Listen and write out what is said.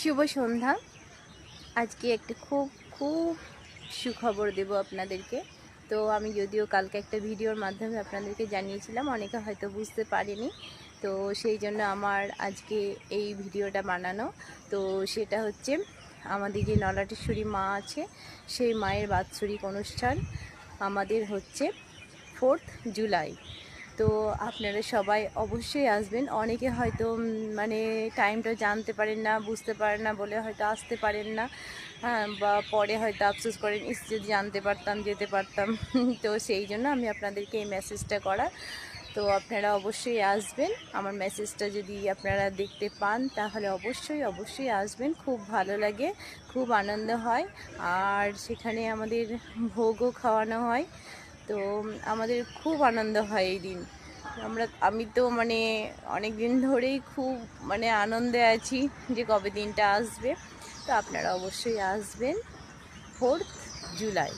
শুভ সন্ধ্যা। আজকে একটা খুব খুব সুখবর দেব আপনাদেরকে। তো আমি যদিও কালকে একটা ভিডিওর মাধ্যমে আপনাদেরকে জানিয়েছিলাম, অনেকে হয়তো বুঝতে পারেনি, তো সেই জন্য আমার আজকে এই ভিডিওটা বানানো। তো সেটা হচ্ছে আমাদের যে নলাটেশ্বরী মা আছে, সেই মায়ের বাৎসরিক অনুষ্ঠান আমাদের হচ্ছে 4th জুলাই। তো আপনারা সবাই অবশ্যই আসবেন। অনেকে হয়তো মানে টাইমটা জানতে পারেন না, বুঝতে পারেন না বলে হয়তো আসতে পারেন না, হ্যাঁ, বা পরে হয়তো আফসোস করেন, যদি জানতে পারতাম, যেতে পারতাম। তো সেই জন্য আমি আপনাদেরকে এই মেসেজটা করা। তো আপনারা অবশ্যই আসবেন। আমার মেসেজটা যদি আপনারা দেখতে পান তাহলে অবশ্যই অবশ্যই আসবেন। খুব ভালো লাগে, খুব আনন্দ হয়, আর সেখানে আমাদের ভোগও খাওয়ানো হয়। তো আমাদের খুব আনন্দ হয় এই দিন। আমি তো মানে অনেক দিন ধরেই খুব মানে আনন্দে আছি যে কবে দিনটা আসবে। তো আপনারা অবশ্যই আসবেন 4th জুলাই।